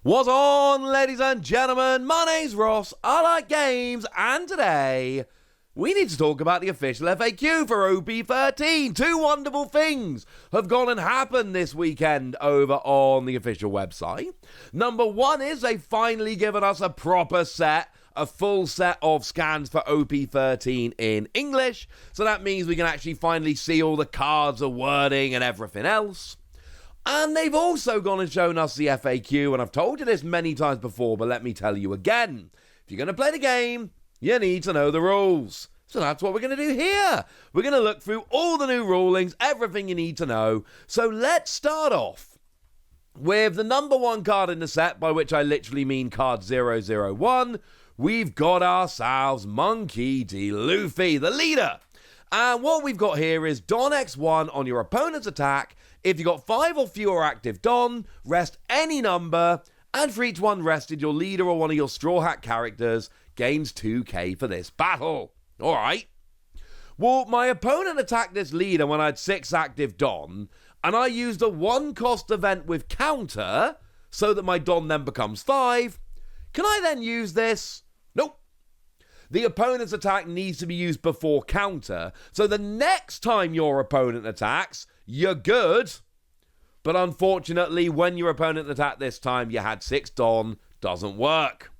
What's on, ladies and gentlemen? My name's Ross, I like games, and today we need to talk about the official FAQ for OP-13. Two wonderful things have gone and happened this weekend over on the official website. Number one is they've finally given us a proper set, a full set of scans for OP-13 in English, so that means we can actually finally see all the cards, the wording, and everything else. And they've also gone and shown us the FAQ, and I've told you this many times before, but let me tell you again. If you're going to play the game, you need to know the rules. So that's what we're going to do here. We're going to look through all the new rulings, everything you need to know. So let's start off with the number one card in the set, by which I literally mean card 001. We've got ourselves Monkey D. Luffy, the leader. And what we've got here is Don X1 on your opponent's attack. If you've got 5 or fewer active Don, rest any number, and for each one rested, your leader or one of your Straw Hat characters gains 2k for this battle. Alright. Well, my opponent attacked this leader when I had 6 active Don, and I used a 1-cost event with counter, so that my Don then becomes 5. Can I then use this? Nope. The opponent's attack needs to be used before counter, so the next time your opponent attacks, you're good. But unfortunately, when your opponent attacked this time, you had 6 Don, doesn't work.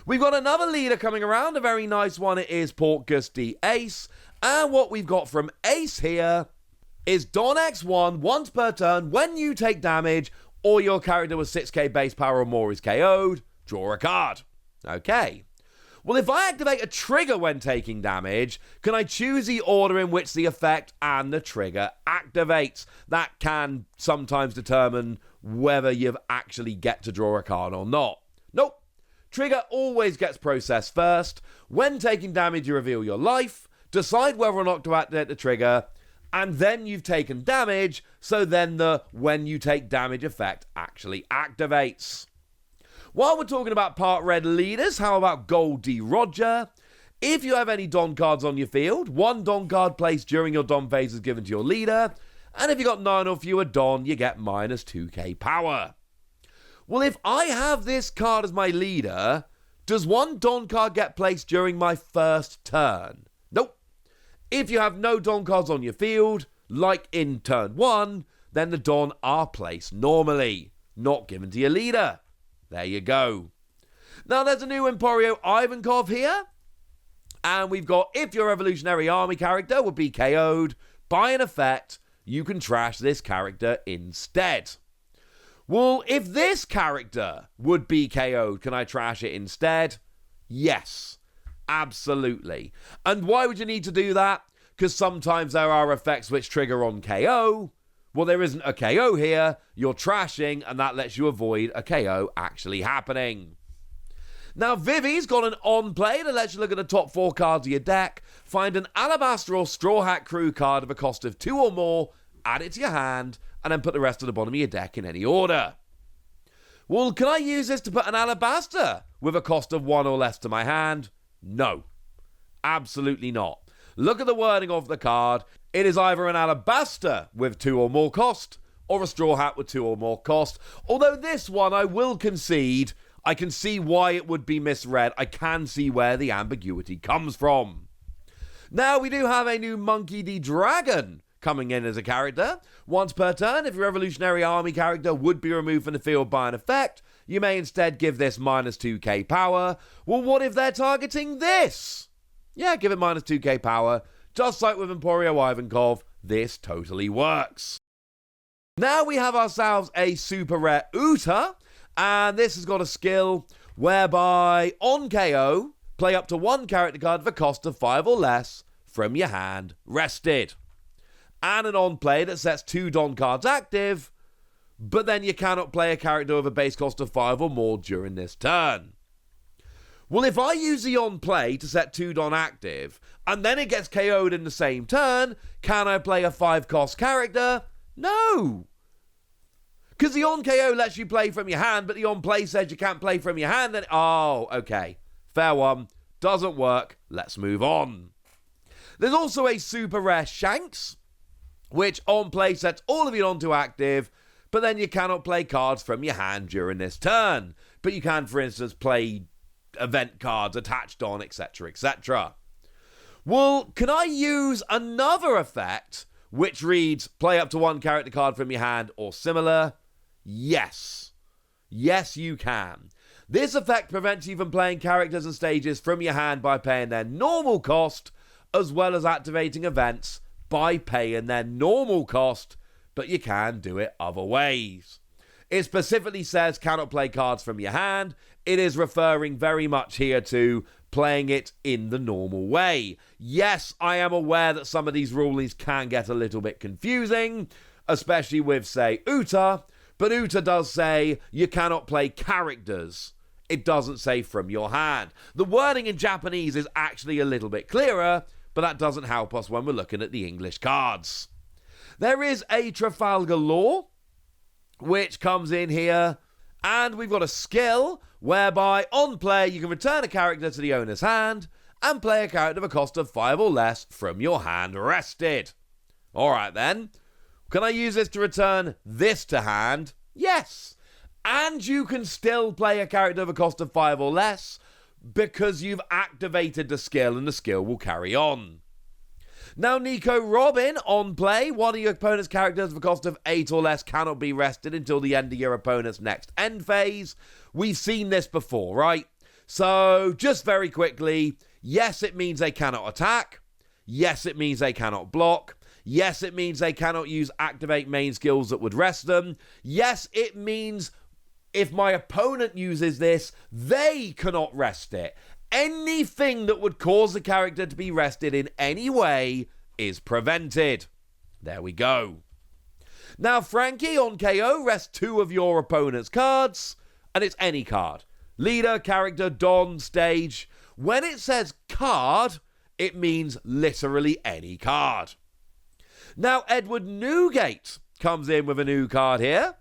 We've got another leader coming around, a very nice one. It is Portgus D. Ace. And what we've got from Ace here is Don X1 once per turn. When you take damage or your character with 6k base power or more is KO'd, draw a card. Okay. Well, if I activate a trigger when taking damage, can I choose the order in which the effect and the trigger activates? That can sometimes determine whether you actually get to draw a card or not. Nope. Trigger always gets processed first. When taking damage, you reveal your life, decide whether or not to activate the trigger, and then you've taken damage, so then the when you take damage effect actually activates. While we're talking about part red leaders, how about Gold D. Roger? If you have any Don cards on your field, 1 Don card placed during your Don phase is given to your leader, and if you got 9 or fewer Don, you get minus 2k power. Well, if I have this card as my leader, does 1 Don card get placed during my first turn? Nope. If you have no Don cards on your field, like in turn 1, then the Don are placed normally, not given to your leader. There you go. Now there's a new Emporio Ivankov here. And we've got, if your Revolutionary Army character would be KO'd by an effect, you can trash this character instead. Well, if this character would be KO'd, can I trash it instead? Yes, absolutely. And why would you need to do that? Because sometimes there are effects which trigger on KO. Well, there isn't a KO here, you're trashing, and that lets you avoid a KO actually happening. Now, Vivi's got an on-play that lets you look at the top 4 cards of your deck, find an Alabaster or Straw Hat Crew card of a cost of 2 or more, add it to your hand, and then put the rest at the bottom of your deck in any order. Well, can I use this to put an Alabaster with a cost of 1 or less to my hand? No, absolutely not. Look at the wording of the card. It is either an Alabaster with 2 or more cost, or a Straw Hat with 2 or more cost. Although this one, I will concede, I can see why it would be misread. I can see where the ambiguity comes from. Now, we do have a new Monkey D. Dragon coming in as a character. Once per turn, if your Revolutionary Army character would be removed from the field by an effect, you may instead give this minus 2k power. Well, what if they're targeting this? Yeah, give it minus 2k power. Just like with Emporio Ivankov, this totally works. Now we have ourselves a super rare Uta, and this has got a skill whereby on KO, play up to 1 character card of a cost of 5 or less from your hand rested. And an on play that sets 2 Don cards active, but then you cannot play a character with a base cost of 5 or more during this turn. Well, if I use the on play to set 2 Don active, and then it gets KO'd in the same turn, can I play a 5-cost character? No! Because the on KO lets you play from your hand, but the on play says you can't play from your hand, then, oh, okay. Fair one. Doesn't work. Let's move on. There's also a super rare Shanks, which on play sets all of your on to active, but then you cannot play cards from your hand during this turn. But you can, for instance, play event cards attached on, etc., etc. Well, can I use another effect which reads play up to one character card from your hand or similar? Yes. Yes, you can. This effect prevents you from playing characters and stages from your hand by paying their normal cost, as well as activating events by paying their normal cost, but you can do it other ways. It specifically says cannot play cards from your hand. It is referring very much here to playing it in the normal way. Yes, I am aware that some of these rulings can get a little bit confusing, especially with, say, Uta, but Uta does say you cannot play characters. It doesn't say from your hand. The wording in Japanese is actually a little bit clearer, but that doesn't help us when we're looking at the English cards. There is a Trafalgar Law, which comes in here, and we've got a skill whereby on play you can return a character to the owner's hand and play a character of a cost of 5 or less from your hand rested. Alright then, can I use this to return this to hand? Yes! And you can still play a character of a cost of 5 or less because you've activated the skill and the skill will carry on. Now, Nico Robin, on play, one of your opponent's characters of a cost of 8 or less cannot be rested until the end of your opponent's next end phase. We've seen this before, right? So, just very quickly, yes, it means they cannot attack. Yes, it means they cannot block. Yes, it means they cannot use activate main skills that would rest them. Yes, it means if my opponent uses this, they cannot rest it. Anything that would cause the character to be rested in any way is prevented. There we go. Now, Frankie, on KO, rest 2 of your opponent's cards, and it's any card. Leader, character, Don, stage. When it says card, it means literally any card. Now, Edward Newgate comes in with a new card here,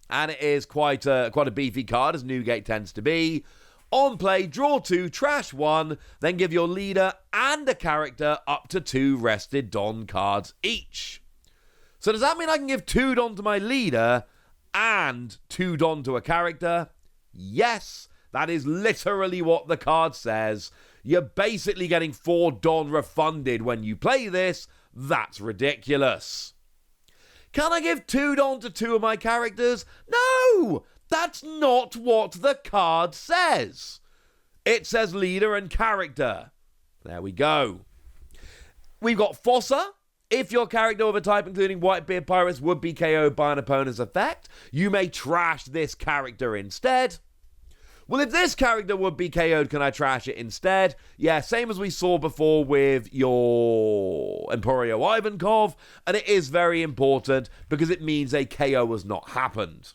and it is quite a beefy card, as Newgate tends to be. On play, draw 2, trash 1, then give your leader and a character up to 2 rested Don cards each. So does that mean I can give 2 Don to my leader and 2 Don to a character? Yes, that is literally what the card says. You're basically getting 4 Don refunded when you play this. That's ridiculous. Can I give 2 Don to 2 of my characters? No! That's not what the card says. It says leader and character. There we go. We've got Fossa. If your character of a type including Whitebeard Pirates would be KO'd by an opponent's effect, you may trash this character instead. Well, if this character would be KO'd, can I trash it instead? Yeah, same as we saw before with your Emporio Ivankov, and it is very important because it means a KO has not happened.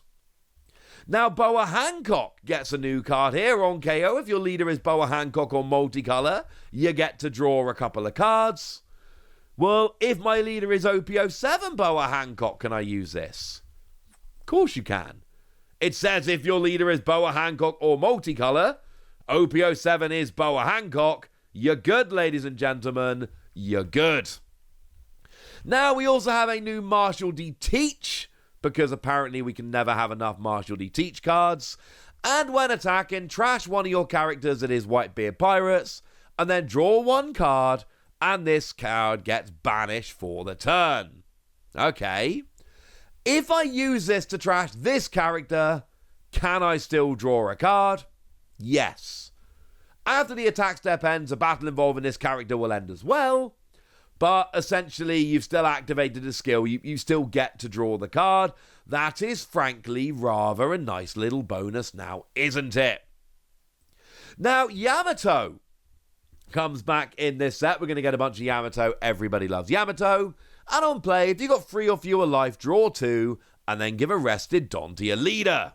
Now, Boa Hancock gets a new card here on KO. If your leader is Boa Hancock or multicolor, you get to draw a couple of cards. Well, if my leader is OP-07 Boa Hancock, can I use this? Of course you can. It says if your leader is Boa Hancock or multicolor, OP-07 is Boa Hancock, you're good, ladies and gentlemen, you're good. Now, we also have a new Marshall D. Teach, because apparently we can never have enough Marshall D. Teach cards. And when attacking, trash one of your characters that is Whitebeard Pirates, and then draw 1 card, and this card gets banished for the turn. Okay. If I use this to trash this character, can I still draw a card? Yes. After the attack step ends, a battle involving this character will end as well. But essentially, you've still activated the skill. You still get to draw the card. That is, frankly, rather a nice little bonus now, isn't it? Now, Yamato comes back in this set. We're going to get a bunch of Yamato. Everybody loves Yamato. And on play, if you've got 3 or fewer life, draw 2, and then give a rested Don to your leader.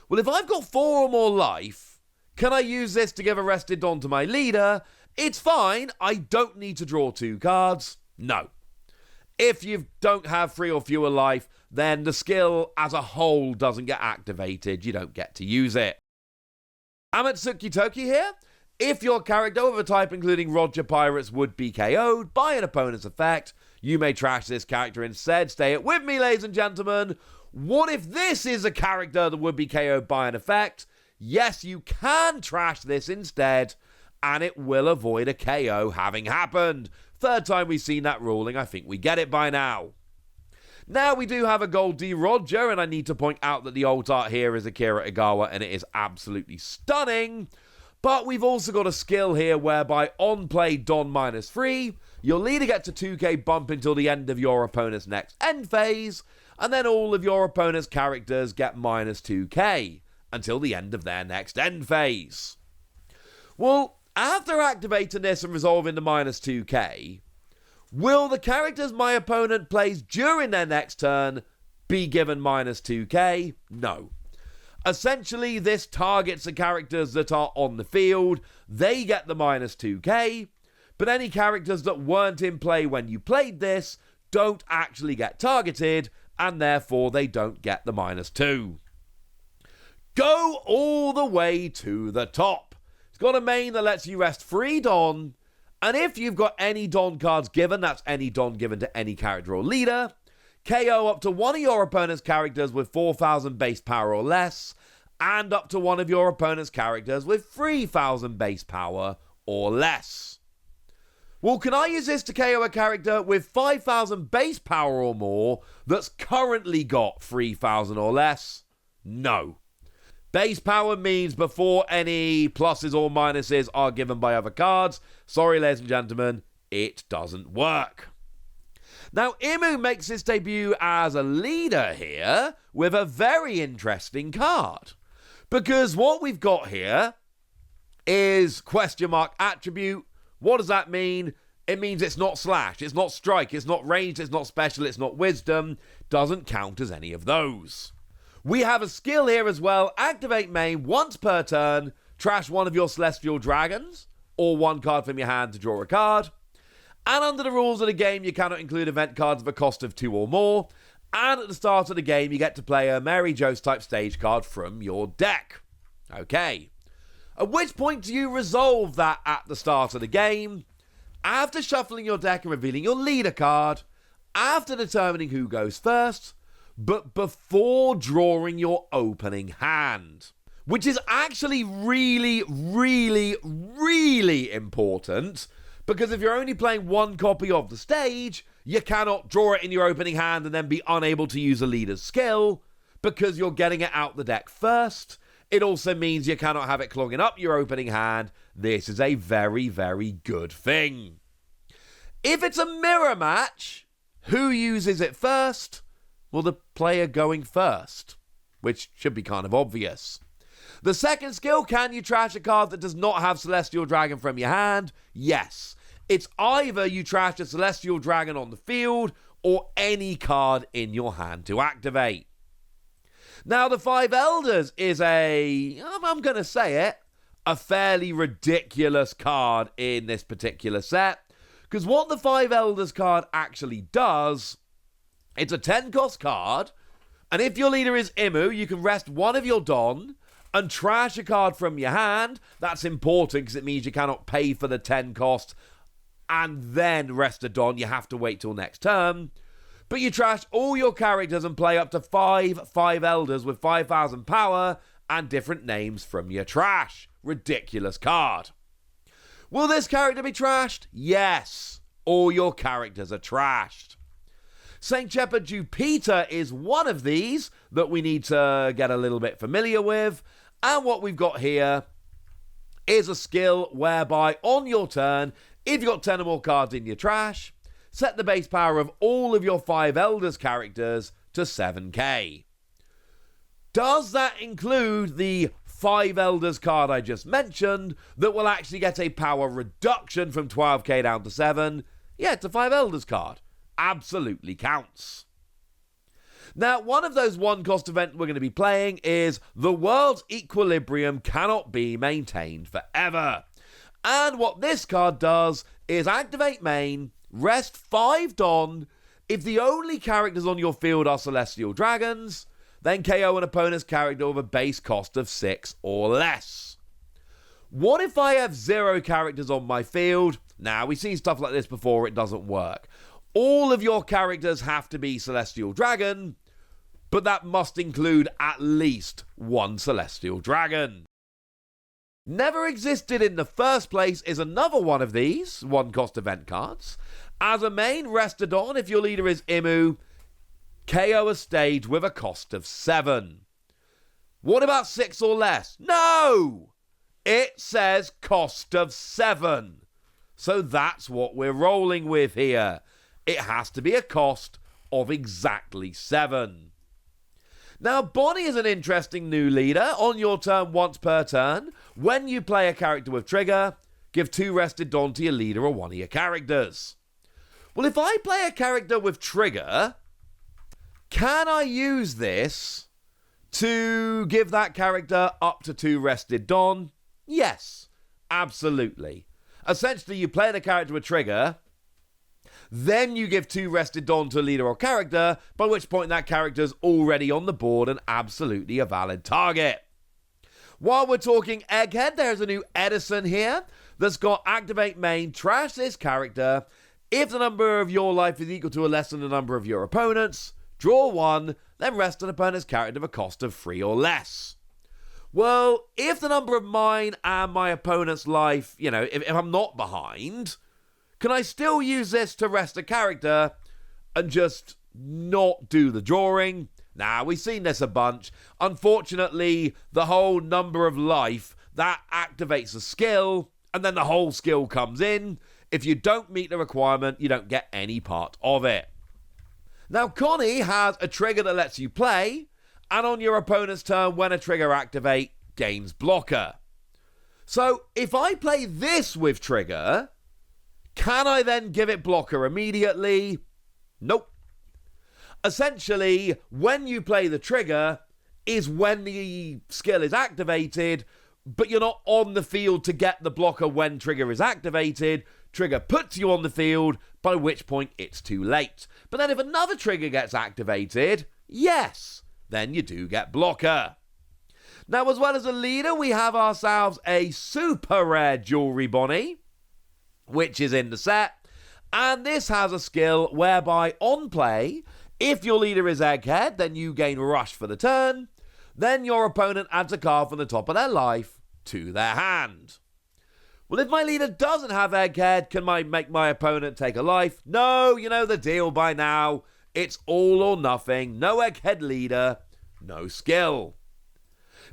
Well, if I've got 4 or more life, can I use this to give a rested Don to my leader? It's fine. I don't need to draw 2 cards. No. If you don't have 3 or fewer life, then the skill as a whole doesn't get activated. You don't get to use it. Amatsuki Toki here. If your character of a type including Roger Pirates would be KO'd by an opponent's effect, you may trash this character instead. Stay it with me, ladies and gentlemen. what if this is a character that would be KO'd by an effect? Yes, you can trash this instead, and it will avoid a KO having happened. Third time we've seen that ruling, I think we get it by now. Now we do have a gold D Roger, and I need to point out that the alt art here is Akira Igawa, and it is absolutely stunning. But we've also got a skill here whereby on play Don -3, your leader gets a 2k bump until the end of your opponent's next end phase, and then all of your opponent's characters get -2k until the end of their next end phase. Well, after activating this and resolving the -2k, will the characters my opponent plays during their next turn be given -2k? No. Essentially, this targets the characters that are on the field. They get the -2k, but any characters that weren't in play when you played this don't actually get targeted, and therefore they don't get the -2. Go all the way to the top. It's got a main that lets you rest 3 Don, and if you've got any Don cards given, that's any Don given to any character or leader, KO up to one of your opponent's characters with 4,000 base power or less, and up to one of your opponent's characters with 3,000 base power or less. Well, can I use this to KO a character with 5,000 base power or more that's currently got 3,000 or less? No. Base power means before any pluses or minuses are given by other cards. Sorry, ladies and gentlemen, it doesn't work. Now, Imu makes his debut as a leader here with a very interesting card. Because what we've got here is question mark attribute. What does that mean? It means it's not slash, it's not strike, it's not ranged, it's not special, it's not wisdom. Doesn't count as any of those. We have a skill here as well. Activate main once per turn. Trash one of your Celestial Dragons, or one card from your hand to draw a card. And under the rules of the game, you cannot include event cards of a cost of 2 or more. And at the start of the game, you get to play a Mary Jo's type stage card from your deck. Okay. At which point do you resolve that at the start of the game? After shuffling your deck and revealing your leader card, after determining who goes first, but before drawing your opening hand. Which is actually really, really, really important, because if you're only playing one copy of the stage, you cannot draw it in your opening hand and then be unable to use a leader's skill, because you're getting it out the deck first. It also means you cannot have it clogging up your opening hand. This is a very, very good thing. If it's a mirror match, who uses it first? Well, the player going first, which should be kind of obvious. The second skill, can you trash a card that does not have Celestial Dragon from your hand? Yes. It's either you trash a Celestial Dragon on the field or any card in your hand to activate. Now, the Five Elders is I'm going to say it, a fairly ridiculous card in this particular set. Because what the Five Elders card actually does, it's a 10-cost card, and if your leader is Imu, you can rest one of your Don and trash a card from your hand. That's important because it means you cannot pay for the 10 cost and then rest a Don. You have to wait till next turn. But you trash all your characters and play up to 5 Five Elders with 5,000 power and different names from your trash. Ridiculous card. Will this character be trashed? Yes. All your characters are trashed. Saint Shepherd Jupiter is one of these that we need to get a little bit familiar with. And what we've got here is a skill whereby on your turn, if you've got 10 or more cards in your trash, set the base power of all of your Five Elders characters to 7k. Does that include the Five Elders card I just mentioned that will actually get a power reduction from 12k down to 7? Yeah, it's a Five Elders card. Absolutely counts. Now, one of those one-cost events we're going to be playing is the world's equilibrium cannot be maintained forever. And what this card does is activate main, rest 5 Don. If the only characters on your field are Celestial Dragons, then KO an opponent's character with a base cost of 6 or less. What if I have 0 characters on my field? Now, we've seen stuff like this before, it doesn't work. All of your characters have to be Celestial Dragon, but that must include at least one Celestial Dragon. Never existed in the first place is another one of these one-cost event cards. As a main, Restodon, if your leader is Imu, KO a stage with a cost of 7. What about 6 or less? No! It says cost of 7. So that's what we're rolling with here. It has to be a cost of exactly 7. Now, Bonnie is an interesting new leader. On your turn, once per turn, when you play a character with trigger, give 2 Rested Dawn to your leader or one of your characters. Well, if I play a character with trigger, can I use this to give that character up to 2 Rested Dawn? Yes, absolutely. Essentially, you play the character with trigger, then you give 2 Rested Dawn to a leader or character, by which point that character's already on the board and absolutely a valid target. While we're talking Egghead, there's a new Edison here that's got activate main, trash this character. If the number of your life is equal to or less than the number of your opponents, draw 1, then rest an opponent's character of a cost of 3 or less. Well, if the number of mine and my opponent's life, if I'm not behind, can I still use this to rest a character and just not do the drawing? Nah, we've seen this a bunch. Unfortunately, the whole number of life, that activates a skill, and then the whole skill comes in. If you don't meet the requirement, you don't get any part of it. Now, Connie has a trigger that lets you play, and on your opponent's turn, when a trigger activates, gains blocker. So, if I play this with trigger, can I then give it blocker immediately? Nope. Essentially, when you play the trigger is when the skill is activated, but you're not on the field to get the blocker when trigger is activated. Trigger puts you on the field, by which point it's too late. But then if another trigger gets activated, yes, then you do get blocker. Now, as well as a leader, we have ourselves a super rare Jewelry Bonnie, which is in the set. And this has a skill whereby on play, if your leader is Egghead, then you gain Rush for the turn. Then your opponent adds a card from the top of their life to their hand. Well, if my leader doesn't have Egghead, can I make my opponent take a life? No, you know the deal by now. It's all or nothing. No Egghead leader, no skill.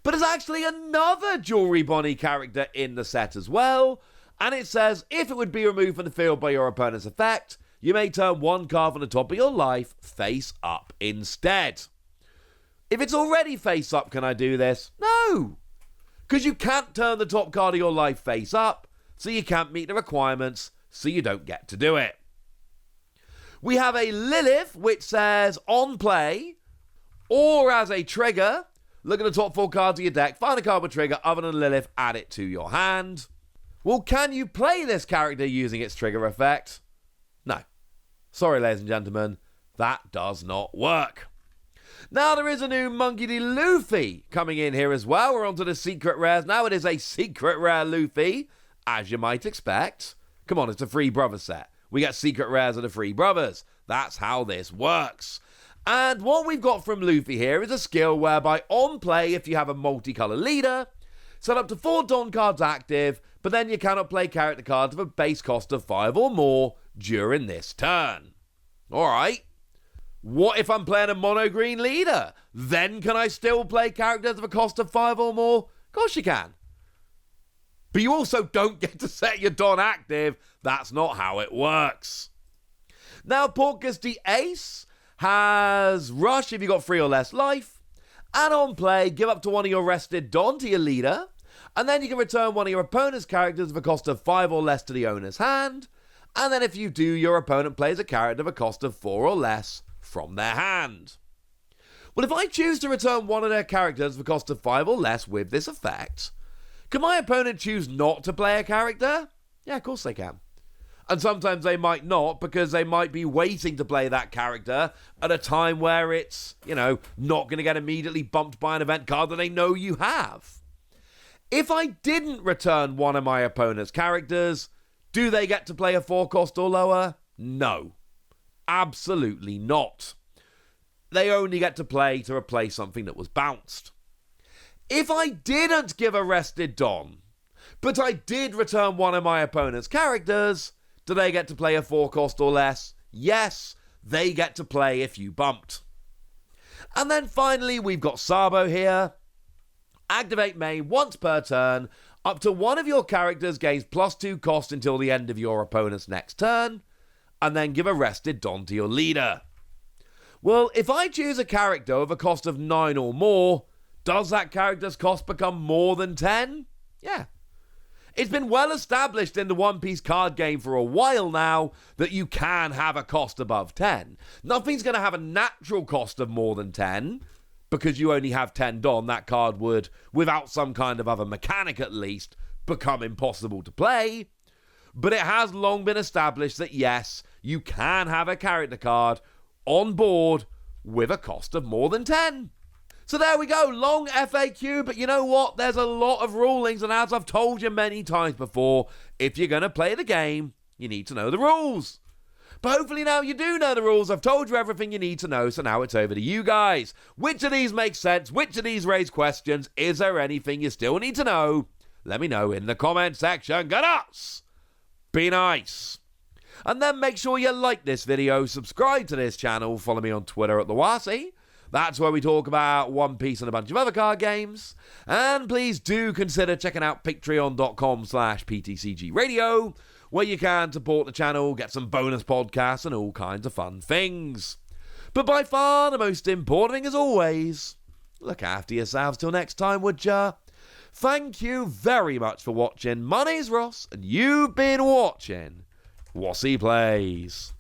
But there's actually another Jewelry Bonnie character in the set as well. And it says, if it would be removed from the field by your opponent's effect, you may turn 1 card from the top of your life face up instead. If it's already face up, can I do this? No. Because you can't turn the top card of your life face up, so you can't meet the requirements, so you don't get to do it. We have a Lilith, which says, on play, or as a trigger, look at the top 4 cards of your deck, find a card with trigger other than Lilith, add it to your hand. Well, can you play this character using its trigger effect? No. Sorry, ladies and gentlemen, that does not work. Now, there is a new Monkey D. Luffy coming in here as well. We're on to the secret rares. Now it is a secret rare Luffy, as you might expect. Come on, it's a Free Brothers set. We get secret rares of the Free Brothers. That's how this works. And what we've got from Luffy here is a skill whereby on play, if you have a multicolour leader, set up to 4 Dawn cards active, but then you cannot play character cards of a base cost of 5 or more during this turn. Alright. What if I'm playing a mono green leader? Then can I still play characters of a cost of 5 or more? Of course you can. But you also don't get to set your Dawn active. That's not how it works. Now, Porcus the Ace has Rush if you got 3 or less life. And on play, give up to one of your rested Dawn to your leader. And then you can return one of your opponent's characters of a cost of 5 or less to the owner's hand. And then if you do, your opponent plays a character of a cost of 4 or less from their hand. Well, if I choose to return one of their characters of a cost of 5 or less with this effect, can my opponent choose not to play a character? Yeah, of course they can. And sometimes they might not, because they might be waiting to play that character at a time where it's, not going to get immediately bumped by an event card that they know you have. If I didn't return one of my opponent's characters, do they get to play a 4 cost or lower? No. Absolutely not. they only get to play to replace something that was bounced. If I didn't give a rested Don, but I did return one of my opponent's characters, do they get to play a 4-cost or less? Yes, they get to play if you bumped. And then finally, we've got Sabo here. Activate main once per turn. Up to one of your characters gains +2 cost until the end of your opponent's next turn. And then give a rested Don to your leader. Well, if I choose a character with a cost of 9 or more, does that character's cost become more than 10? Yeah. It's been well established in the One Piece card game for a while now that you can have a cost above 10. Nothing's going to have a natural cost of more than 10, because you only have 10 Don. That card would, without some kind of other mechanic at least, become impossible to play. But it has long been established that yes, you can have a character card on board with a cost of more than 10. So there we go, long FAQ, but you know what? There's a lot of rulings, and as I've told you many times before, if you're going to play the game, you need to know the rules. But hopefully now you do know the rules. I've told you everything you need to know, so now it's over to you guys. Which of these makes sense? Which of these raise questions? Is there anything you still need to know? Let me know in the comment section. Go nuts! Be nice. And then make sure you like this video, subscribe to this channel, follow me on Twitter at the Wasi. That's where we talk about One Piece and a bunch of other card games. And please do consider checking out patreon.com/PTCG Radio, where you can support the channel, get some bonus podcasts and all kinds of fun things. But by far the most important thing as always, look after yourselves till next time, would ya? Thank you very much for watching. My name's Ross, and you've been watching Wasi Plays.